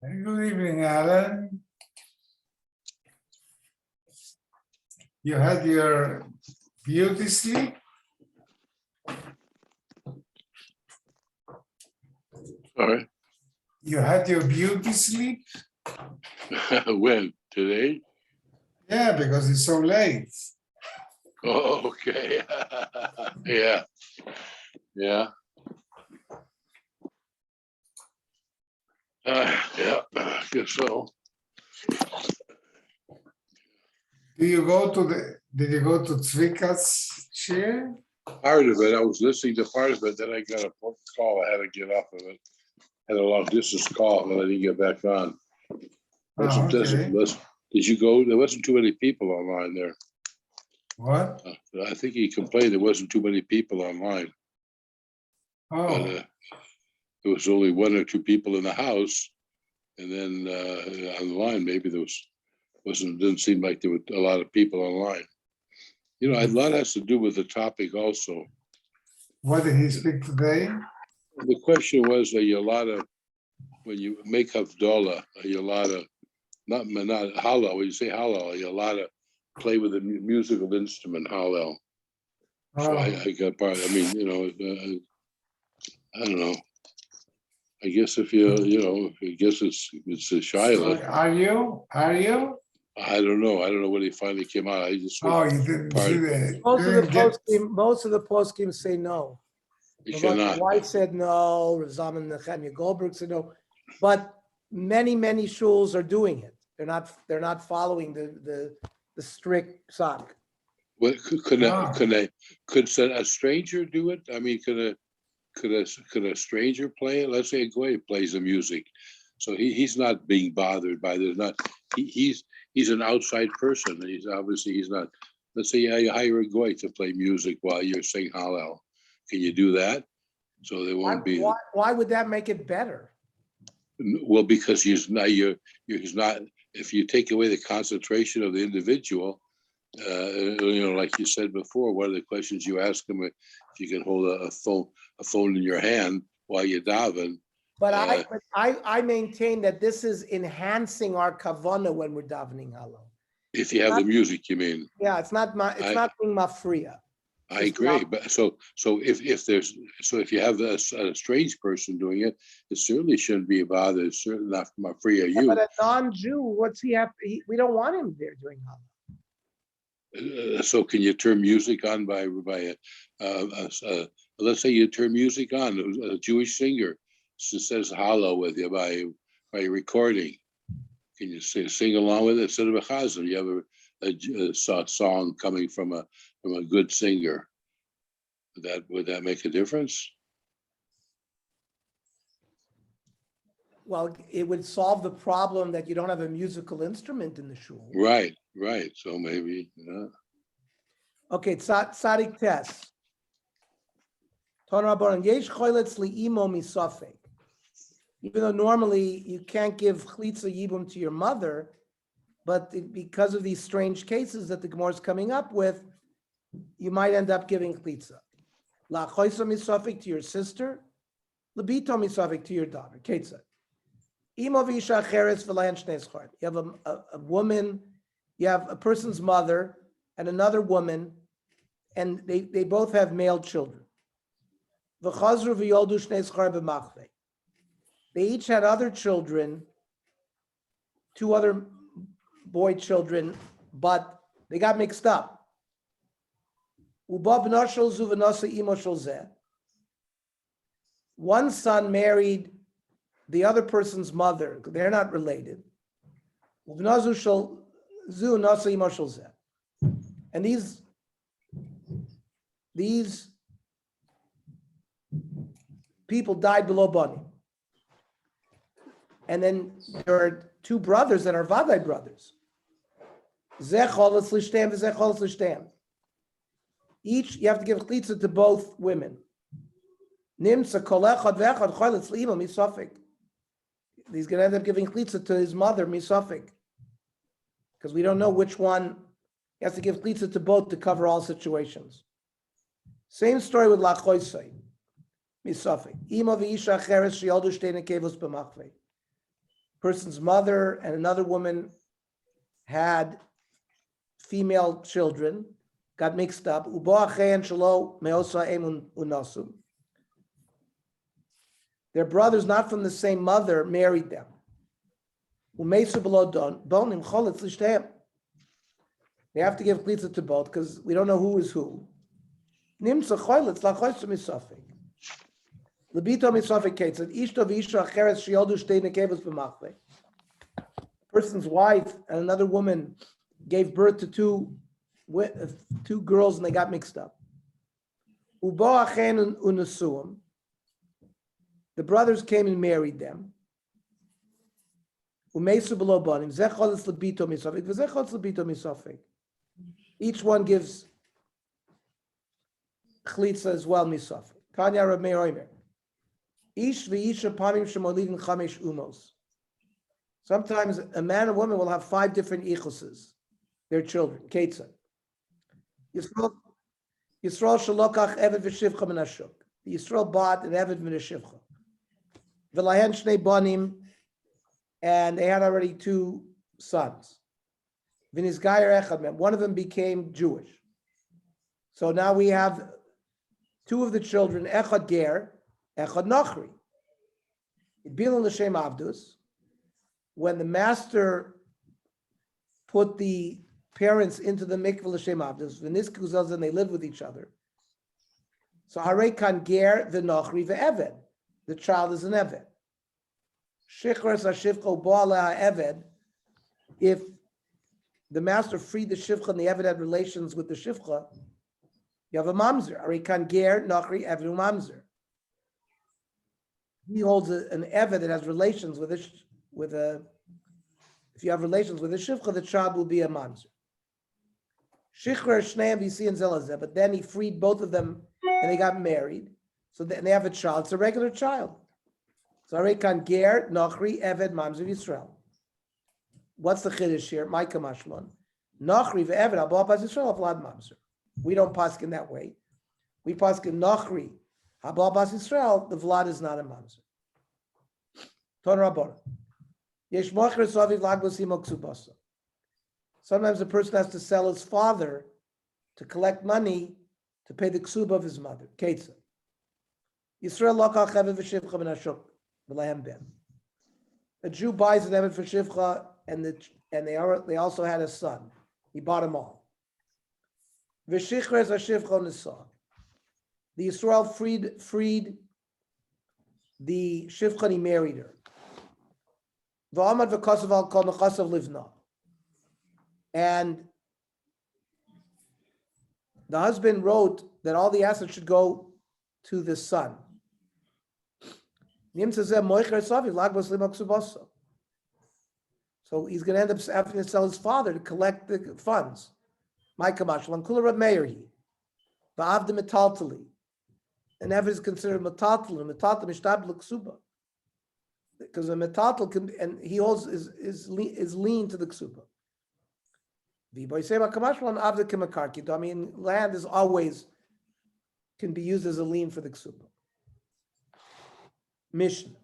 Good evening, Alan. You had your beauty sleep? Sorry. You had your beauty sleep? When? Today? Yeah, because it's so late. Oh, okay. Yeah. Yeah. Yeah, I guess so. Did you go to Zvika's chair? Part of it, I was listening to part of it, then I got a call. I had to get off of it. Had a long distance call, and I didn't get back on. Did you go? There wasn't too many people online there. What? I think he complained there wasn't too many people online. Oh, But there was only one or two people in the house, and then online maybe didn't seem like there were a lot of people online. You know, a lot has to do with the topic also. what did he speak today? The question was, are you allowed to, when you make Havdalah, are you allowed to, not Hallel, when you say Hallel, are you allowed to play with a musical instrument, Hallel? So I got part, I mean, you know, I don't know. I guess if I guess it's a Shiloh. So are you? I don't know. I don't know when he finally came out. I just. Oh, you didn't see that. Most of the post games say no. You cannot. White said no. Razaman Nechemia Goldberg said no, but many shuls are doing it. They're not following the strict sock. What could a stranger do it? I mean, could a stranger play it? Let's say a goy plays the music, so he's not being bothered by this. He's an outside person. He's not. Let's say you hire a goy to play music while you're saying Hallel. Can you do that? So there won't be. Why would that make it better? Well, because he's not. He's not. If you take away the concentration of the individual, like you said before, one of the questions you ask him if you can hold a phone in your hand while you're davening. But I maintain that this is enhancing our kavanah when we're davening Hallel. If you have the music, you mean? Yeah, it's not being mafriya. I agree, but so if you have a strange person doing it, it certainly shouldn't be bothered. It's certainly not mafriya you. But a non-Jew, what's he have? We don't want him there doing Hallel. So can you turn music on by let's say you turn music on, a Jewish singer says Hallel with you by recording. Can you sing along with it instead of a chazan? You have a song coming from a good singer. Would that make a difference? Well, it would solve the problem that you don't have a musical instrument in the shul. Right. So maybe. Yeah. Okay, tzadik tes. Even though normally you can't give chlitza yibum to your mother, but because of these strange cases that the Gemara is coming up with, you might end up giving chlitza. La choisa misafik to your sister, labito misafik to your daughter. Ketzad. Imo v'isha cheres v'layan shnei schar. You have a woman, you have a person's mother and another woman, and they both have male children. V'chazru v'yoldu shnei schar b'machvei. They each had other children, two other boy children, but they got mixed up. One son married the other person's mother. They're not related. And these people died below Bani. And then there are two brothers that are Vadai brothers. Each, you have to give chlitza to both women. He's going to end up giving chlitza to his mother, misafik. Because we don't know which one. He has to give chlitza to both to cover all situations. Same story with lachoisai, misafik. person's mother and another woman had female children, got mixed up. Their brothers, not from the same mother, married them. They have to give klitza to both because we don't know who is who. Person's wife and another woman gave birth to two girls and they got mixed up. The brothers came and married them. Each one gives chlitza as well, misafik. Kanya Reb Meir Omer. Ish v'isha pamim shemolidin chamesh umos. Sometimes a man and woman will have 5 different ichuses, their children. Ketzah. Yisrael shalokach eved v'shivcha min hashuk. Yisrael bought an eved min hashivcha. V'lahen shnei banim, and they had already 2 sons. V'nizgayer echad mem. One of them became Jewish. So now we have 2 of the children, echad ger, echad nachri. Bilin l'shem avdus. When the master put the parents into the mikveh l'shem avdus, v'nisku zaz, and they live with each other. So harei kan ger v'nochri v'eved. The child is an eved. Shichras hashivcha ba'ala ha'eved. If the master freed the shivcha and the eved had relations with the shivcha, you have a mamzer. Harei kan ger nochri eved mamzer. He holds an eved that has relations with if you have relations with a shivcha, the child will be a mamzer. Shichra shneim v'isian zelazeh, but then he freed both of them and they got married. So then they have a child. It's a regular child. So Harei kan ger nochri eved mamzer Yisrael. What's the chiddush here? My kamashmon. Nochri ve'eved abba pas Yisrael vlad mamzer. We don't paskin that way. We paskin nochri abba pas Yisrael. The vlad is not a mamzer. Ton rabon. Sometimes a person has to sell his father to collect money to pay the ksuba of his mother. Ketzah. A Jew buys an eved for shivcha, and they also had a son. He bought them all. The Yisrael freed the shivcha and he married her. And the husband wrote that all the assets should go to the son. So he's going to end up having to sell his father to collect the funds. My kamash, lankula Reb Meir he, va'avde metaltali, and ever is considered metaltal, mishtab l'ksuba, because a metaltal can, and he holds is lean to the ksuba. I mean, land is always can be used as a lien for the ksuba. Mishnah.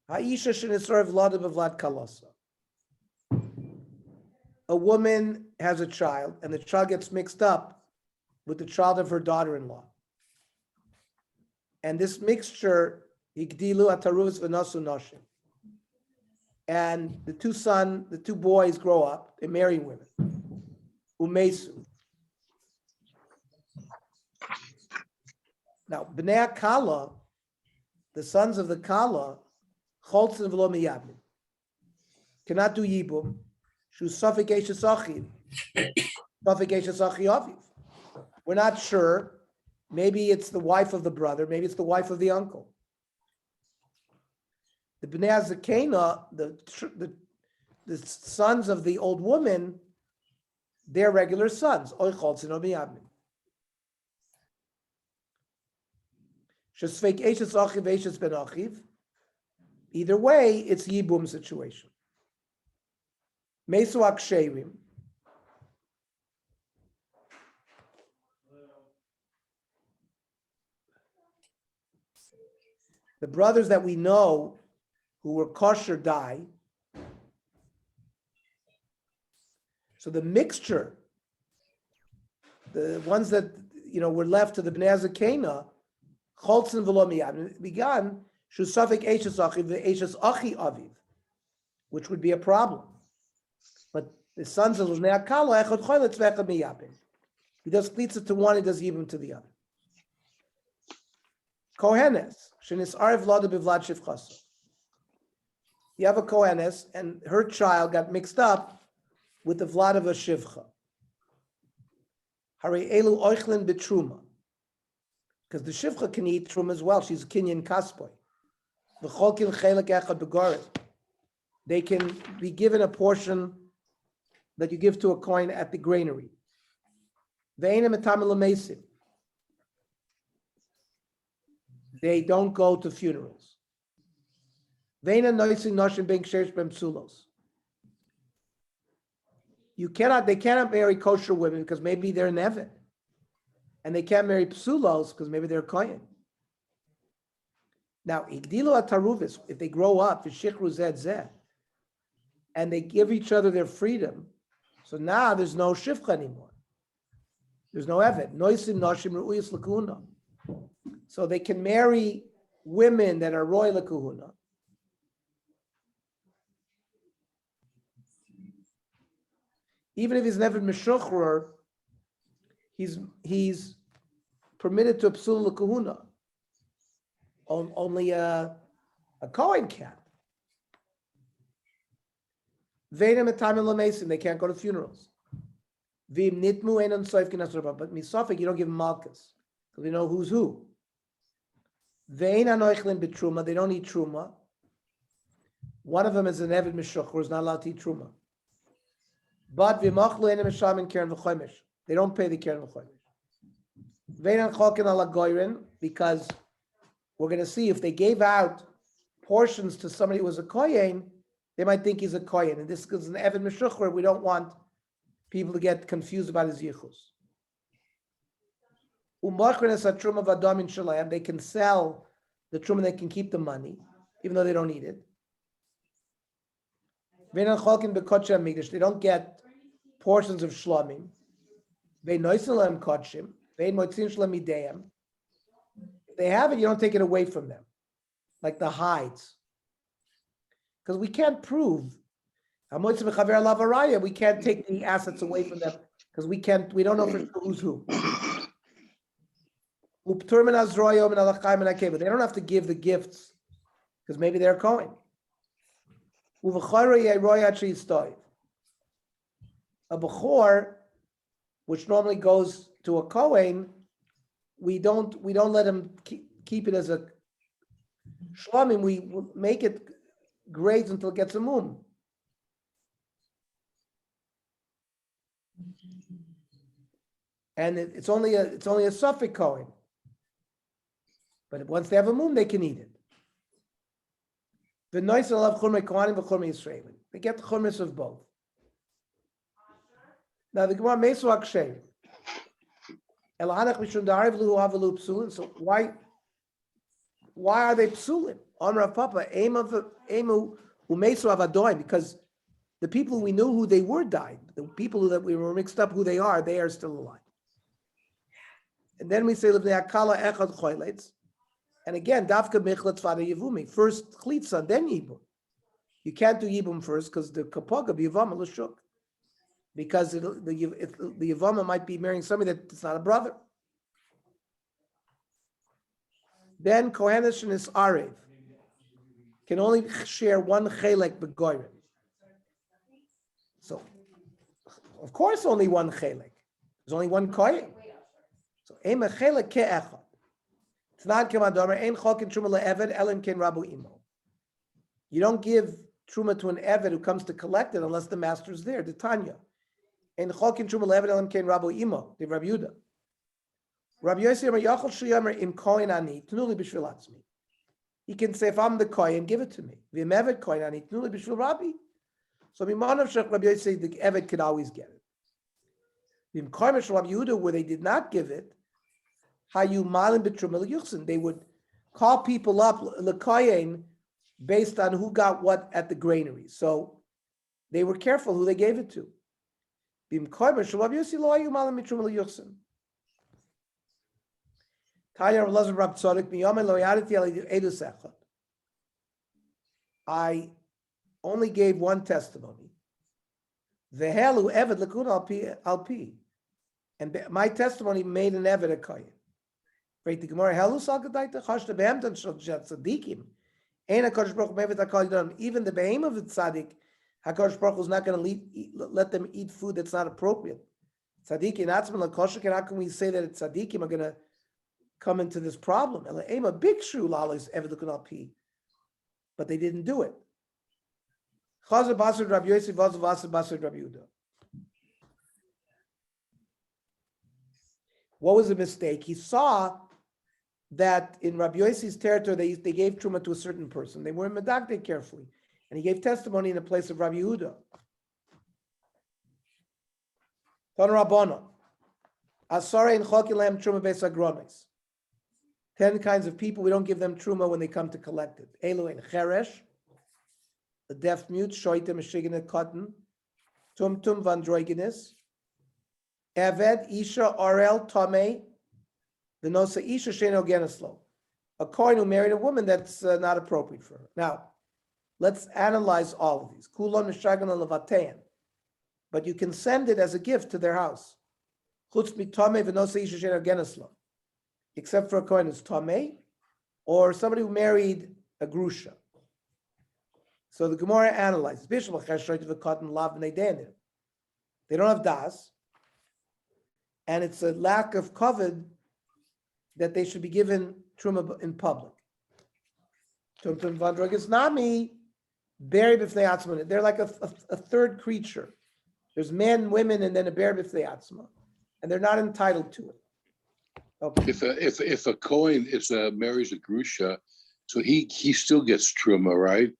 Ha'isha shenisrav vlada b'vlad kalasa. A woman has a child, and the child gets mixed up with the child of her daughter-in-law. And this mixture, higdilu ataruvs v'nasu noshim. And the 2 boys grow up, they marry women. Umesu. Now, b'nei kala, the sons of the kala, choltzin v'lo miyabim, cannot do yibum. We're not sure. Maybe it's the wife of the brother. Maybe it's the wife of the uncle. The Bnei Zakena, the sons of the old woman, they're regular sons. Either way, it's yibum situation. Mesu aksherim. The brothers that we know who were kosher die. So the mixture, the ones that were left to the Bnei Zakena, Cholzen v'lo miyad, began shusafik eishes achiv ve'eishes achi aviv, which would be a problem. But the sons of Bnei Akala echad choyletz ve'echad miyabim. He does chlitzah to one, he does yibum to the other. Kohenes shenis arev lada bivlad shivchasa. You have a Kohenes, and her child got mixed up with the vlad of a shivcha. Hari elu oichlin betruma, because the shivcha can eat truma as well. She's a kinyan kaspoy. V'cholkin chelek echad begoret. They can be given a portion that you give to a coin at the granary. Ve'enem etam l'meisim. They don't go to funerals. Ve'enem noisin noshim ben kshesh ben psulos. They cannot marry kosher women because maybe they're nevin. And they can't marry psulos because maybe they're kohen. Now, igdilu ataruvis, if they grow up, v'shichru zed zed, and they give each other their freedom, so now there's no shivcha anymore. There's no evet. Noisim noshim ru'uyis l'kuhuna. So they can marry women that are roy l'kuhuna. Even if he's never meshuchrer, he's permitted to psul l'kuhuna. Only a Kohen can. Ve'enem etamim l'meisim, they can't go to funerals. V'im nitmu einon soif kinas rabba, but misafik, you don't give them malchus, because we know who's who. Ve'ein anoichlin b'truma, they don't eat truma. One of them is an eved meshuchrer, who's not allowed to eat truma. But v'machlu einon mishamin keren v'chomish, they don't pay the keren v'chomish. Ve'ein chalkin ala goyrin, because we're going to see if they gave out portions to somebody who was a kohen, they might think he's a kohen. And this is an eved meshuchrer. We don't want people to get confused about his yichus. They can sell the truma, they can keep the money, even though they don't need it. They don't get portions of shlomim. If they have it, you don't take it away from them, like the hides. Because we can't prove. We can't take the assets away from them because we don't know for sure who's who. They don't have to give the gifts because maybe they're Kohen. A Bechor, which normally goes to a Kohen, we don't let him keep it as a shlomim. We make it graze until it gets a mum. And it's only a suffix Kohen. But once they have a mum, they can eat it. They get the churmis of both. Now the Gemara Mesu Akshay. So why are they psulim? On Rav Papa, because the people we knew who they were died. The people that we were mixed up who they are still alive. And then we say Livnei Akala Echad Choyletz. And again, Dafka Michletz Vada Yevumi. First Chlitza, then Yibum. You can't do Yibum first because the Kapoga Yevama Lashuk. Because the Yevama might be marrying somebody that's not a brother. Then Kohenesh and his Arev can only share one Chelek Begoyrim. So, of course, only one Chelek. There's only one Kohen. So, Ema Chelek Ke'echad. It's not Kemadomer, Ein Cholkin Truma LeEved, Elim Ken Rabu Imo. You don't give Truma to an Eved who comes to collect it unless the master is there, the Tanya. Ein Cholkin Truma LeEved, Elim Ken Rabu Imo, the Rabbi Yehuda. Rabbi Yossi Yomer Yachol Sheyomer Im Kohen Ani, Tnuli B'Shvil Atzmi. He can say, if I'm the Kohen, give it to me. V'im Eved Kohen Ani, Tnuli B'Shvil Rabbi. So Mimanav Shech Rabbi Yossi, the Eved could always get it. V'im Kohen Shel Rabbi Yehuda, where they did not give it, Hayu Malim B'Truma L'Yuchsin. They would call people up, L'Kohen, based on who got what at the granary. So they were careful who they gave it to. I only gave one testimony. And my testimony made an eved a kohen. Right, the Gemara helu salkadaita chashta behemtan tzadikim. Ain't a Kodesh Baruch Hu mevet hakol. Even the behem of the tzaddik, HaKadosh Baruch Hu is not going to let them eat food that's not appropriate. Tzaddikim atzman lakosher. How can we say that tzaddikim are going to come into this problem? Ema big shru lalos eved lekun al pi, but they didn't do it. Chazer basar Rabbi Yosef basar Rabbi Yehuda. What was the mistake? He saw that in Rabbi Yossi's territory, they gave truma to a certain person. They weren't medakdek carefully. And he gave testimony in the place of Rabbi Yehuda. Tan Rabbanon. Asare in chokilam truma beis agronis. 10 kinds of people, we don't give them truma when they come to collect it. Elu in cheresh, the deaf mute, shoitem, mishiganet, cotton, tumtum, vandroigenis, Eved, Isha, Arel, Tomei, the Nosa Isha Sheno Geneslo. A kohen who married a woman that's not appropriate for her. Now, let's analyze all of these. Kulon Mishagan Lavatean. But you can send it as a gift to their house. Chutz mi Tomei v'Nosa Isha Sheno Geneslo. Except for a kohen who's Tomei, or somebody who married a grusha. So the Gemara analyzes. They don't have das. And it's a lack of kavod that they should be given truma in public. Tumtum vandrogas nami, beri b'fnei atzma. They're like a third creature. There's men, women, and then a beri b'fnei atzma, and they're not entitled to it. Okay. If a kohen marries a grusha, so he still gets truma, right?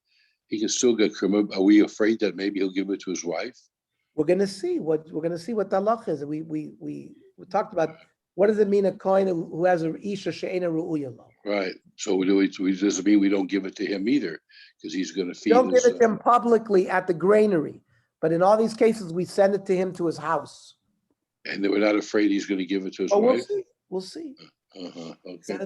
He can still get truma. Are we afraid that maybe he'll give it to his wife? We're going to see what the halach is. We talked about what does it mean a kohen who has a isha she'ena ru'uya lo. Right. So it doesn't mean we don't give it to him either, because he's going to feed. Don't give it to him publicly at the granary, but in all these cases we send it to him to his house. And they were not afraid he's going to give it to his wife. We'll see. Okay.